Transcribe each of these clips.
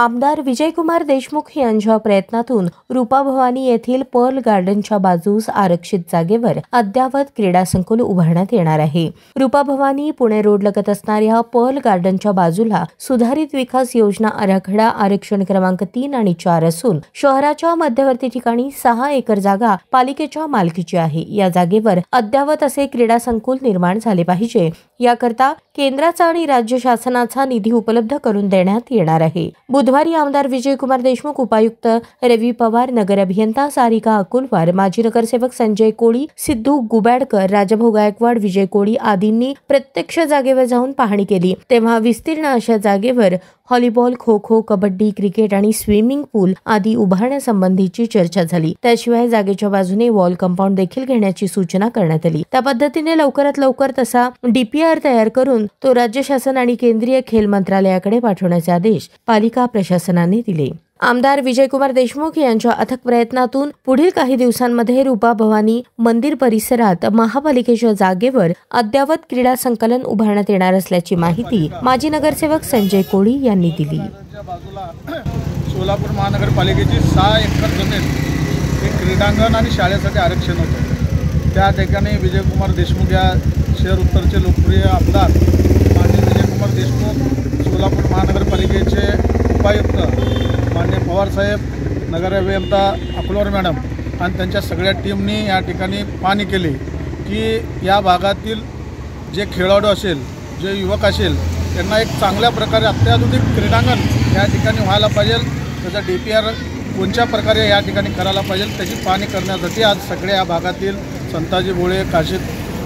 आमदार विजयकुमार देशमुख यांच्या प्रयत्नातून रूपा भवानी येथील पर्ल गार्डनच्या बाजूस आरक्षित जागेवर अद्यावत क्रीडा संकुल उभारण्यात येणार आहे। रूपा भवानी पुणे रोड लगत असणाऱ्या पर्ल गार्डनच्या बाजूला सुधारित विकास योजना आराखडा आरक्षण क्रमांक 3 आणि 4 असून शहराच्या मध्यवर्ती ठिकाणी 6 एकर जागा पालिकेच्या मालकीची आहे। या जागेवर अद्यावत असे क्रीडा संकुल निर्माण झाले पाहिजे, याकरता केंद्राचा आणि राज्य शासनाचा निधी उपलब्ध करून देण्यात येणार आहे। बुधवारी आमदार विजयकुमार देशमुख, उपायुक्त रवी पवार, नगर अभियंता सारिका अकुलवार, माजी नगरसेवक संजय कोळी, सिद्धू गुबॅडकर, राजाभाऊ गायकवाड, विजय कोळी आदींनी प्रत्यक्ष जागेवर जाऊन पाहणी केली। तेव्हा विस्तीर्ण अशा जागेवर व्हॉलीबॉल, खो खो, कबड्डी, क्रिकेट आणि स्विमिंग पूल आदी उभारण्यासंबंधीची चर्चा झाली। त्याशिवाय जागेच्या बाजूने वॉल कंपाऊंड देखील घेण्याची सूचना करण्यात आली। त्या पद्धतीने लवकरात लवकर तसा डीपीआर तयार करून तो राज्य शासन आणि केंद्रीय खेल मंत्रालयाकडे पाठवण्याचे आदेश पालिका प्रशासनाने दिले। आमदार विजयकुमार देशमुख यांच्या अथक प्रयत्नातून पुढील काही दिवसांमध्ये रूपा भवानी मंदिर परिसरात महापालिकेच्या जागेवर अद्यावत क्रीडा संकलन उभारण्यात येणार असल्याची माहिती माजी नगरसेवक संजय कोळी यांनी दिली। सोलापूर महानगरपालिकेची 6 एकर जमीन हे क्रीडांगण आणि शाळेसाठी आरक्षण होते। त्या ठिकाणी विजयकुमार देशमुख या शहर उत्तरचे लोकप्रिय आमदार माननीय विजयकुमार देशमुख, सोलापूर महानगरपालिकेचे उपायुक्त माननीय पवार साहेब, नगर अभियंता अकुलवार मॅडम आणि त्यांच्या सगळ्या टीमनी या ठिकाणी पाहणी केली की या भागातील जे खेळाडू असेल, जे युवक असेल, त्यांना एक चांगल्या प्रकारे अत्याधुनिक क्रीडांगण या ठिकाणी व्हायला पाहिजे। त्याचा डीपीआर कोणत्या प्रकारे या ठिकाणी करायला पाहिजे त्याची पाहणी करण्यासाठी आज सगळ्या या भागातील संताजी भोळे, काशीद,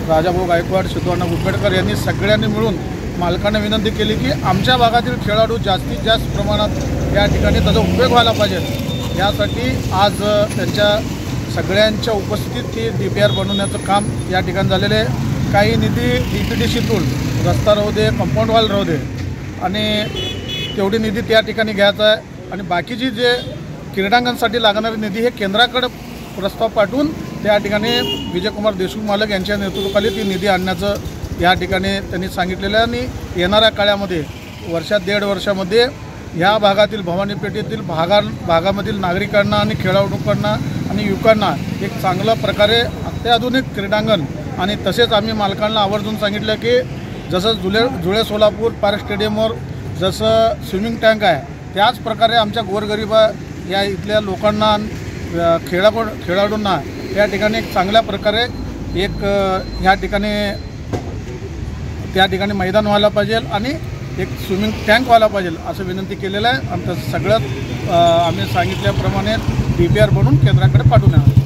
राजाभाऊ गायकवाड, सिद्धू गुबेडकर यांनी सगळ्यांनी मिळून मालकांना विनंती केली की आमच्या भागातील खेळाडू जास्तीत जास्त प्रमाणात या ठिकाणी त्याचा उपयोग व्हायला पाहिजे। यासाठी आज त्यांच्या सगळ्यांच्या उपस्थितीत ती डीपीआर बनवण्याचं काम या ठिकाणी झालेले आहे। काही निधी डीपीडीसीतून रस्ता राहू दे, कंपाऊंड वॉल राहू दे आणि तेवढी निधी त्या ठिकाणी घ्यायचा आहे आणि बाकीची जे क्रीडांगणासाठी लागणारे निधी हे केंद्राकडे प्रस्ताव पाठवून त्या ठिकाणी विजयकुमार देशमुख मालक यांच्या नेतृत्वाखाली ती निधी आणण्याचं या ठिकाणी त्यांनी सांगितलेलं आहे। आणि येणाऱ्या काळामध्ये वर्षात 1.5 वर्षामध्ये ह्या भागातील भवानी पेठेतील भागामधील नागरिकांना आणि खेळाडूंना आणि युवकांना एक चांगल्या प्रकारे अत्याधुनिक क्रीडांगण आणि तसेच आम्ही मालकांना आवर्जून सांगितलं की जसं जुळे सोलापूर पार्क स्टेडियमवर जसं स्विमिंग टँक आहे, त्याच प्रकारे आमच्या गोरगरिबा या इथल्या लोकांना खेळाडूंना या ठिकाणी एक चांगल्या प्रकारे एक ह्या ठिकाणी त्या ठिकाणी मैदान व्हायला पाहिजे आणि एक स्विमिंग टँक व्हायला पाहिजे असं विनंती केलेलं आहे। आणि सगळ्यात आम्ही सांगितल्याप्रमाणे डीपीआर बनवून केंद्राकडे पाठवण्यात